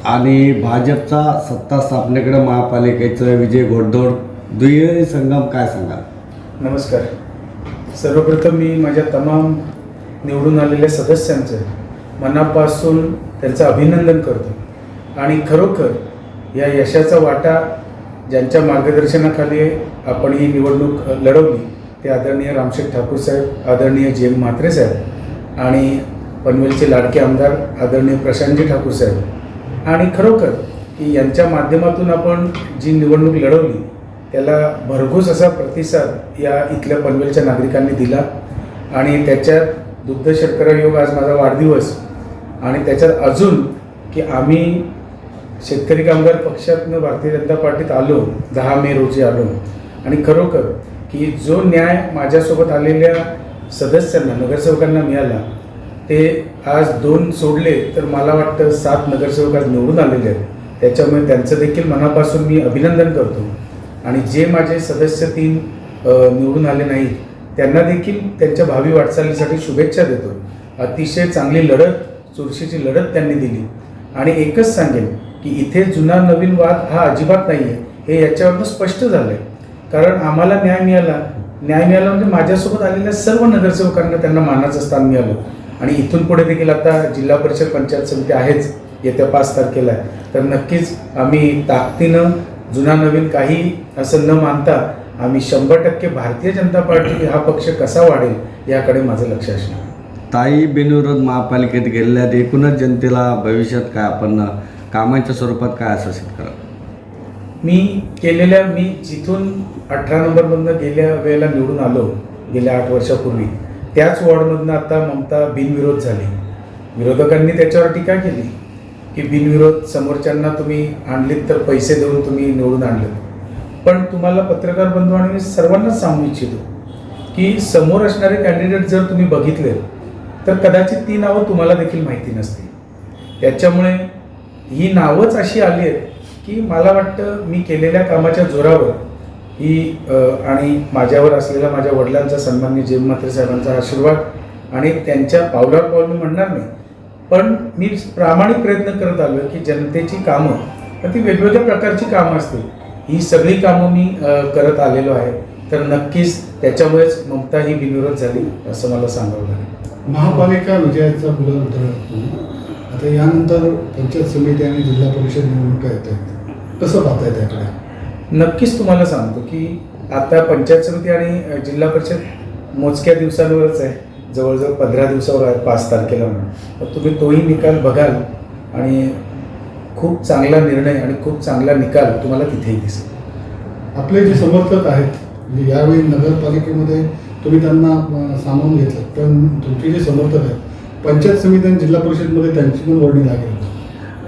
आणि भाजपचा सत्ता स्थापनेकडे महापालिकेचं विजय घोडदौड दुहेरी संगम, काय सांगाल? नमस्कार. सर्वप्रथम मी माझ्या तमाम निवडून आलेल्या सदस्यांचं मनापासून त्यांचं अभिनंदन करतो आणि खरोखर या यशाचा वाटा ज्यांच्या मार्गदर्शनाखाली आपण ही निवडणूक लढवली ते आदरणीय रामशेठ ठाकूर साहेब, आदरणीय जे म्हात्रे साहेब आणि पनवेलचे लाडके आमदार आदरणीय प्रशांतजी ठाकूर साहेब. आणि खरोखर की यांच्या माध्यमातून आपण जी निवडणूक लढवली त्याला भरघोस असा प्रतिसाद या इथल्या पनवेलच्या नागरिकांनी दिला. आणि त्याच्यात दुग्ध शर्करा योग आज माझा वाढदिवस आणि त्याच्यात अजून की आम्ही शेतकरी कामगार पक्षातनं भारतीय जनता पार्टीत आलो, 10 मे रोजी आलो. आणि खरोखर की जो न्याय माझ्यासोबत आलेल्या सदस्यांना, नगरसेवकांना मिळाला ते आज 2 सोडले तर मला वाटतं 7 नगरसेवक आज निवडून आलेले आहेत. त्याच्यामुळे त्यांचं देखील मनापासून मी अभिनंदन करतो. आणि जे माझे सदस्य 3 निवडून आले नाहीत त्यांना देखील त्यांच्या भावी वाटचालीसाठी शुभेच्छा देतो. अतिशय चांगली लढत, चुरशीची लढत त्यांनी दिली. आणि एकच सांगेन की इथे जुना नवीन वाद हा अजिबात नाही आहे, हे याच्यावरनं स्पष्ट झालं आहे. कारण आम्हाला न्याय मिळाला म्हणजे माझ्यासोबत आलेल्या सर्व नगरसेवकांना त्यांना मानाचं स्थान मिळालं. आणि इथून पुढे देखील आता जिल्हा परिषद पंचायत समिती आहेच येत्या 5 तारखेला आहे, तर नक्कीच आम्ही ताकदीनं जुना नवीन काही असं न मानता आम्ही 100% भारतीय जनता पार्टी हा पक्ष कसा वाढेल याकडे माझं लक्ष असणार. ताई बिनविरोध महापालिकेत गेलेल्या एकूणच जनतेला भविष्यात काय आपण कामांच्या स्वरूपात काय आश्वासित कराल? मी जिथून 18 नंबरमधनं गेल्या वेळेला निवडून आलो गेल्या 8 वर्षापूर्वी, त्याच वॉर्डमधनं आता ममता बिनविरोध झाली. विरोधकांनी त्याच्यावर टीका केली की बिनविरोध समोरच्यांना तुम्ही आणलीत तर पैसे देऊन तुम्ही निवडून आणलं. पण तुम्हाला पत्रकार बंधू आणि मी सर्वांनाच सांगू इच्छितो की समोर असणारे कॅन्डिडेट जर तुम्ही बघितले तर कदाचित ती नावं तुम्हाला देखील माहिती नसतील. त्याच्यामुळे ही नावंच अशी आली आहेत की मला वाटतं मी केलेल्या कामाच्या जोरावर ही आणि माझ्यावर असलेला माझ्या वडिलांचा सन्माननीय जे म्हात्रे साहेबांचा आशीर्वाद आणि त्यांच्या पावलावर पाऊल मी म्हणणार नाही, पण मी प्रामाणिक प्रयत्न करत आलो की जनतेची कामं ती वेगवेगळ्या प्रकारची कामं असतील, ही सगळी कामं मी करत आलेलो आहे. तर नक्कीच त्याच्यामुळेच ममता ही बिनविरोध झाली असं मला सांगावं लागेल. महापालिका विजयाचा आता यानंतर पंचायत समिती आणि जिल्हा परिषद निवडणुका येत आहेत, कसं पाहताय त्याकडे? नक्कीच तुम्हाला सांगतो की आता पंचायत समिती आणि जिल्हा परिषद मोजक्या दिवसांवरच आहे, जवळजवळ 15 दिवसावर आहे, 5 तारखेला म्हणून. तर तुम्ही तोही निकाल बघाल आणि खूप चांगला निर्णय आणि खूप चांगला निकाल तुम्हाला तिथेही दिसेल. आपले जे समर्थक आहेत म्हणजे यावेळी नगरपालिकेमध्ये तुम्ही त्यांना सामावून घेतलं, पण तुमचे जे समर्थक आहेत पंचायत समिती आणि जिल्हा परिषदमध्ये त्यांची पण वर्णी लागेल.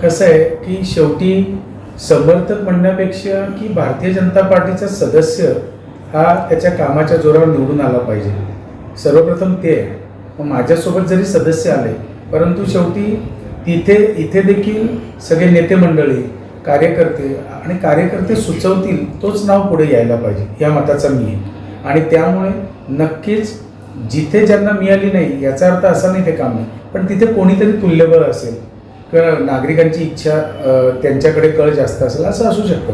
कसं आहे की शेवटी समर्थक म्हणण्यापेक्षा की भारतीय जनता पार्टीचा सदस्य हा त्याच्या कामाच्या जोरावर निवडून आला पाहिजे, सर्वप्रथम ते आहे. मग माझ्यासोबत जरी सदस्य आले परंतु शेवटी इथे देखील सगळे नेते मंडळी, कार्यकर्ते सुचवतील तोच नाव पुढे यायला पाहिजे या मताचा मी आहे. आणि त्यामुळे नक्कीच जिथे ज्यांना मिळाली नाही याचा अर्थ असा नाही ते काम नाही, पण तिथे कोणीतरी तुल्यबळ असेल किंवा नागरिकांची इच्छा त्यांच्याकडे कळ जास्त असेल असं असू शकतं.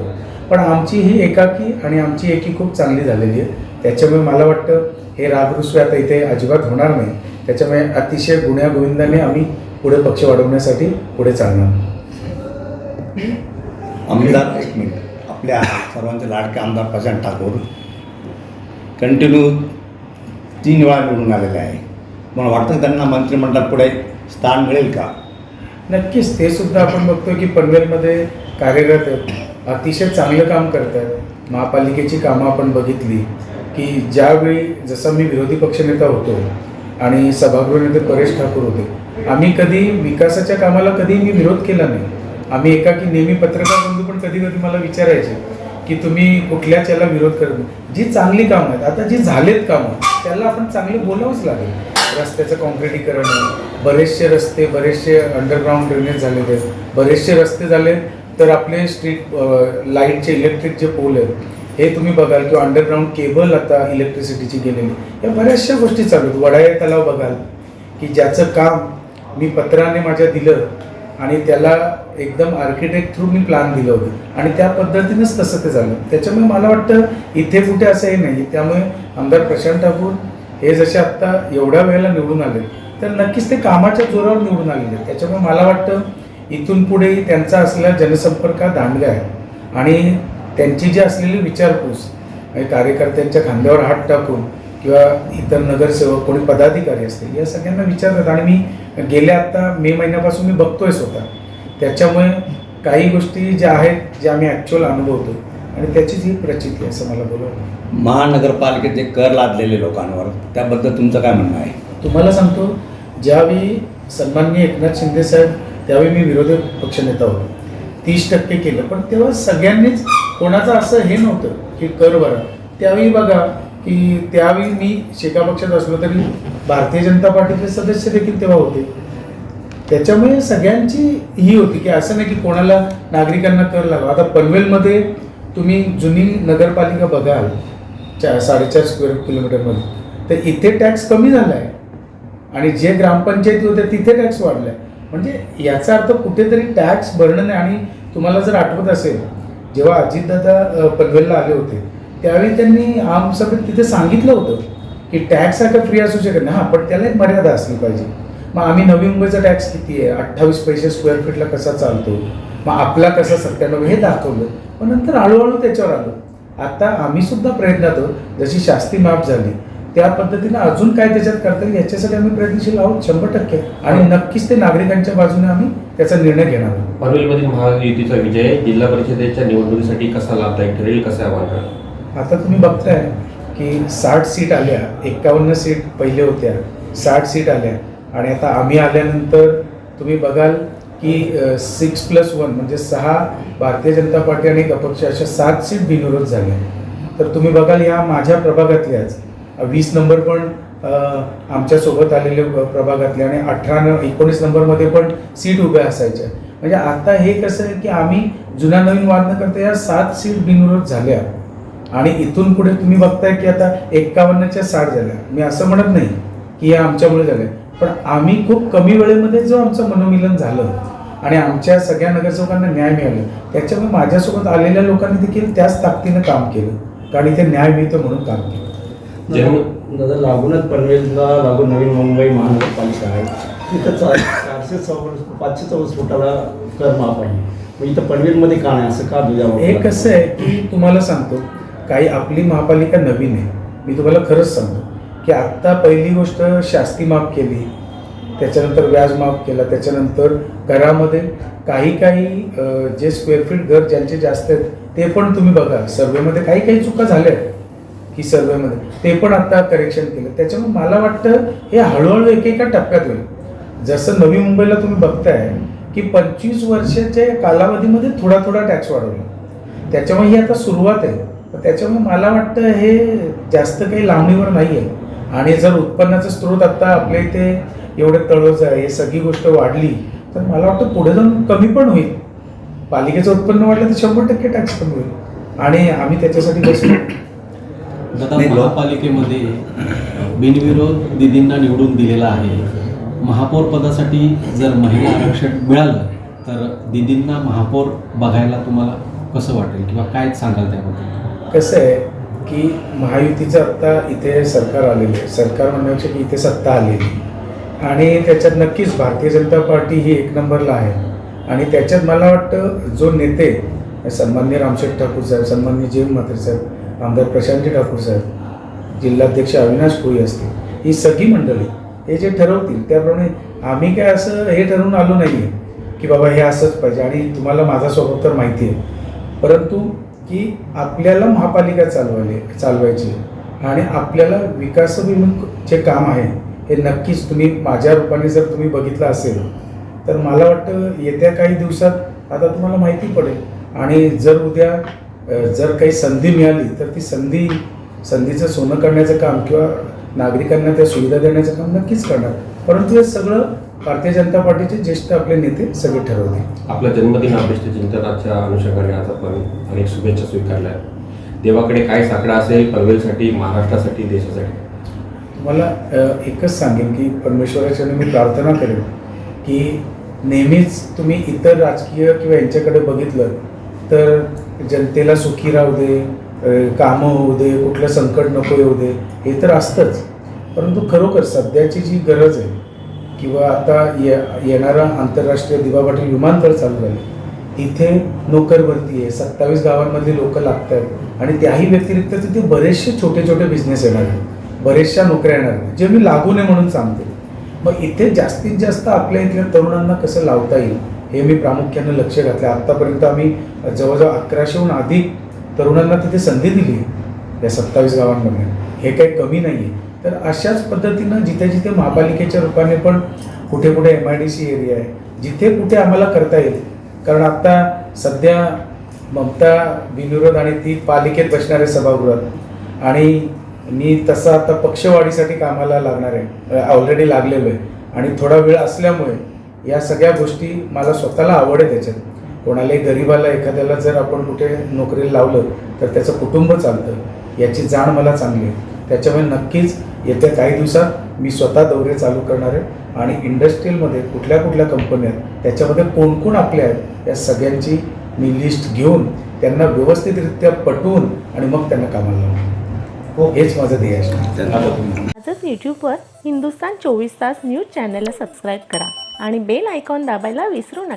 पण आमची ही एकाकी आणि आमची एकी खूप चांगली झालेली आहे. त्याच्यामुळे मला वाटतं हे रागरुसवे आता इथे अजिबात होणार नाही. त्याच्यामुळे अतिशय गुण्यागोविंदाने आम्ही पुढे पक्ष वाढवण्यासाठी पुढे चालणार. आमदार एक मिनिट, आपल्या सर्वांचे लाडके आमदार प्रशांत ठाकूर कंटिन्यू 3 वेळा निवडून आलेले आहे. मला वाटतं त्यांना मंत्रिमंडळात पुढे स्थान मिळेल का? नक्कीच. ते सुद्धा आपण बघतो की पनवेलमध्ये कार्यरत आहेत, अतिशय चांगलं काम करतात. महापालिकेची कामं आपण बघितली की ज्यावेळी जसं मी विरोधी पक्षनेता होतो आणि सभागृह नेते परेश ठाकूर होते, आम्ही कधी विकासाच्या कामाला कधी मी विरोध केला नाही. आम्ही एकाकी नेहमी पत्रकार बंधू पण कधी मला विचारायचे की तुम्ही कुठल्याच याला विरोध करत नाही. जी चांगली कामं आहेत, आता जी झालेत कामं त्याला आपण चांगले बोलावंच लागेल. रस्त्याचं कॉन्क्रिटीकरण आहे, बरेचसे रस्ते, बरेचसे अंडरग्राऊंड ड्रेनेज झालेले आहेत, बरेचसे रस्ते झाले. तर आपले स्ट्रीट लाईटचे इलेक्ट्रिक जे पोल आहेत हे तुम्ही बघाल किंवा अंडरग्राऊंड केबल आता इलेक्ट्रिसिटीची गेलेली, या बऱ्याचशा गोष्टी चालू आहेत. वडाळे तलाव बघाल की ज्याचं काम मी पत्राने माझ्या दिलं आणि त्याला एकदम आर्किटेक्ट थ्रू मी प्लॅन दिलं होतं आणि त्या पद्धतीनेच तसं ते झालं. त्याच्यामुळे मला वाटतं इथे कुठे असं हे नाही. त्यामुळे आमदार प्रशांत ठाकूर हे जसे आत्ता एवढ्या वेळेला निवडून आले तर नक्कीच ते कामाच्या जोरावर निवडून आलेले आहेत. त्याच्यामुळे मला वाटतं इथून पुढेही त्यांचा असलेला जनसंपर्क दांडगा आहे आणि त्यांची जी असलेली विचारपूस आणि कार्यकर्त्यांच्या खांद्यावर हात टाकून किंवा इतर नगरसेवक कोणी पदाधिकारी असतील या सगळ्यांना विचारतात आणि मी गेल्या आत्ता मे महिन्यापासून मी बघतोय स्वतः. त्याच्यामुळे काही गोष्टी ज्या आहेत ज्या आम्ही ॲक्च्युअल अनुभवतो आणि त्याचीच ही प्रचिती आहे असं मला बोलावं. महानगरपालिकेत जे कर लादलेले लोकांवर त्याबद्दल तुमचं काय म्हणणं आहे? तुम्हाला सांगतो, ज्यावेळी सन्माननीय एकनाथ शिंदे साहेब त्यावेळी मी विरोधी पक्षनेता होतो, 30% केलं, पण तेव्हा सगळ्यांनीच कोणाचं असं हे नव्हतं की कर भरा. त्यावेळी बघा की त्यावेळी मी शेका पक्षात असलो तरी भारतीय जनता पार्टीचे सदस्य देखील तेव्हा होते. त्याच्यामुळे सगळ्यांची ही होती की असं नाही की कोणाला नागरिकांना कर लावा. आता पनवेलमध्ये तुम्ही जुनी नगरपालिका बघाल 4.5 स्क्वेअर किलोमीटरमध्ये, तर इथे टॅक्स कमी झाला आहे आणि जे ग्रामपंचायती होत्या तिथे टॅक्स वाढला आहे. म्हणजे याचा अर्थ कुठेतरी टॅक्स भरणं नाही. आणि तुम्हाला जर आठवत असेल, जेव्हा अजितदादा पनवेलला आले होते त्यावेळी त्यांनी आमसभेत तिथे सांगितलं होतं की टॅक्स हा काय फ्री असू शकत नाही, हां, पण त्याला एक मर्यादा असली पाहिजे. मग आम्ही नवी मुंबईचा टॅक्स किती आहे, 28 पैसे स्क्वेअर फीटला कसा चालतो, मग आपला कसा 97 हे दाखवलं. पण नंतर हळूहळू त्याच्यावर आलो. आता आम्ही सुद्धा प्रयत्नात आहोत, जशी शास्ती माफ झाली त्या पद्धतीनं अजून काय त्याच्यात करता येईल याच्यासाठी आम्ही प्रयत्नशील आहोत 100%. आणि नक्कीच ते नागरिकांच्या बाजूने आम्ही त्याचा निर्णय घेणार आहोत. पनवेलमधील महायुतीचा विजय जिल्हा परिषदेच्या निवडणुकीसाठी कसा लाभदायक ठरेल, कसं आव्हान? आता तुम्ही बघताय की 60 सीट आल्या, 51 सीट पहिले होत्या, 60 सीट आल्या आणि आता आम्ही आल्यानंतर तुम्ही बघाल की 6+1 म्हणजे 6 भारतीय जनता पार्टी आणि एक अपक्ष अशा 7 सीट बिनविरोध झाल्या. तर तुम्ही बघाल या माझ्या प्रभागातल्याच 20 नंबर पण आमच्यासोबत आलेले प्रभागातले आणि 19 नंबरमध्ये पण सीट उभ्या असायच्या. म्हणजे आता हे कसं आहे की आम्ही जुना नवीन वाद न करता या 7 सीट बिनविरोध झाल्या आणि इथून पुढे तुम्ही बघताय की आता 51च्या 60 झाल्या. मी असं म्हणत नाही की या आमच्यामुळे झाल्या, पण आम्ही खूप कमी वेळेमध्ये जो आमचं मनोमिलन झालं आणि आमच्या सगळ्या नगरसेवकांना न्याय मिळाला, त्याच्यामुळे माझ्यासोबत आलेल्या लोकांनी देखील त्याच ताकदीनं काम केलं कारण इथे न्याय मिळतं म्हणून काम केलं. दादा, लागूनच पनवेलला लागून नवी मुंबई महानगरपालिका आहे. तिथं 524 फुटाला कर माफ आहे. मग इथं पनवेलमध्ये का नाही, असं का दुजावं? हे कसं आहे की तुम्हाला सांगतो, काही आपली महापालिका नवीन आहे. मी तुम्हाला खरंच सांगतो की आत्ता पहिली गोष्ट शास्ती माफ केली, त्याच्यानंतर व्याज माफ केला, त्याच्यानंतर करामध्ये काही जे स्क्वेअर फीट घर ज्यांचे जास्त आहेत ते पण तुम्ही बघा सर्वेमध्ये काही चुका झाल्या की सर्वेमध्ये ते पण आता करेक्शन केलं. त्याच्यामुळे मला वाटतं हे हळूहळू एकेका टप्प्यात होईल. जसं नवी मुंबईला तुम्ही बघताय की 25 वर्षाच्या कालावधीमध्ये थोडा टॅक्स वाढवला, त्याच्यामुळे ही आता सुरुवात आहे. त्याच्यामुळे मला वाटतं हे जास्त काही लांबणीवर नाही आहे. आणि जर उत्पन्नाचा स्रोत आता आपल्या इथे एवढे तळोज आहे, हे सगळी गोष्ट वाढली तर मला वाटतं पुढे जाऊन कमी पण होईल. पालिकेचं उत्पन्न वाढलं तर 100% टॅक्स कमी होईल आणि आम्ही त्याच्यासाठी बसलो. दादा, महापालिकेमध्ये बिनविरोध दिदींना निवडून दिलेला आहे. महापौर पदासाठी जर महिला आरक्षण मिळालं तर दिदींना महापौर बघायला तुम्हाला कसं वाटेल किंवा काय सांगाल त्याबद्दल? कसं आहे की महायुतीचं आत्ता इथे सरकार आलेलं आहे. सरकार म्हणण्यापेक्षा की इथे सत्ता आलेली आणि त्याच्यात नक्कीच भारतीय जनता पार्टी ही 1 नंबरला आहे. आणि त्याच्यात मला वाटतं जो नेते सन्माननीय रामशेठ ठाकूर साहेब, सन्माननीय जयंत म्हात्रे साहेब, आमदार प्रशांत ठाकूर साहेब, जिल्हाध्यक्ष अविनाश कोळी असतील, ही सगळी मंडळी हे जे ठरवतील त्याप्रमाणे आम्ही काय असं हे ठरवून आलो नाही आहे की बाबा हे असंच पाहिजे. आणि तुम्हाला माझा स्वभाव तर माहिती आहे, परंतु की आपल्याला महापालिका चालवायची आणि आपल्याला विकासाभिमुख जे काम आहे हे नक्कीच तुम्ही माझ्या रूपाने जर तुम्ही बघितलं असेल तर मला वाटतं येत्या काही दिवसात आता तुम्हाला माहिती पडेल. आणि जर उद्या जर काही संधी मिळाली तर ती संधीचं सोनं करण्याचं काम किंवा नागरिकांना त्या सुविधा देण्याचं काम नक्कीच करणार. परंतु हे सगळं भारतीय जनता पार्टीचे ज्येष्ठ आपले नेते सगळे ठरवतील. आपला जन्मदिन अभिष्ट चिंतनाच्या अनुषंगाने आज आपण अनेक शुभेच्छा स्वीकारल्या. देवाकडे काय साकडा असेल पनवेलसाठी, महाराष्ट्रासाठी, देशासाठी? मला एकच सांगेन की परमेश्वराच्या मी प्रार्थना करेन की नेहमीच तुम्ही इतर राजकीय किंवा यांच्याकडे बघितलं तर जनतेला सुखी राहू दे, कामं होऊ दे, कुठलं संकट नको येऊ दे, हे तर असतंच. परंतु खरोखर सध्याची जी गरज आहे किंवा आता येणारा आंतरराष्ट्रीय दिवा पाटील विमानतळ चालू झाले, तिथे नोकर भरती आहे, 27 गावांमधली लोक लागत आहेत आणि त्याही व्यतिरिक्त तिथे बरेचसे छोटे छोटे बिझनेस येणार आहेत, बरेचशा नोकऱ्या येणार आहेत, जे मी लागू नये म्हणून सांगते. मग इथे जास्तीत जास्त आपल्या इथल्या तरुणांना कसं लावता येईल हे मी प्रामुख्यानं लक्ष घातलं. आत्तापर्यंत आम्ही जवळजवळ 1100हून अधिक तरुणांना तिथे संधी दिली या 27 गावांमध्ये. हे काही कमी नाही आहे. तर अशाच पद्धतीनं जिथे जिथे महापालिकेच्या रूपाने पण कुठे कुठे MIDC एरिया आहे, जिथे कुठे आम्हाला करता येईल. कारण आत्ता सध्या ममता बिनविरोध आणि ती पालिकेत बसणार आहे सभागृहात आणि मी तसा आता पक्षवाढीसाठी कामाला लागणार आहे, ऑलरेडी लागलेलो आहे आणि थोडा वेळ असल्यामुळे या सगळ्या गोष्टी मला स्वतःला आवड आहे त्याच्यात. कोणालाही गरीबाला एखाद्याला जर आपण कुठे नोकरीला लावलं तर त्याचं कुटुंब चालतं याची जाण मला चांगली आहे. त्याच्यामुळे नक्कीच येत्या काही दिवसात मी स्वतः दौरे चालू करणार आहे आणि इंडस्ट्रीयलमध्ये कुठल्या कुठल्या कंपन्या आहेत त्याच्यामध्ये कोण कोण आपल्या आहेत या सगळ्यांची मी लिस्ट घेऊन त्यांना व्यवस्थितरित्या पटवून आणि मग त्यांना कामाला लावणार. हेच माझं ध्येय आहे. आजच यूट्यूबवर हिंदुस्तान 24 तास न्यूज चॅनलला सबस्क्राईब करा आणि बेल आयकॉन दाबायला विसरू नका.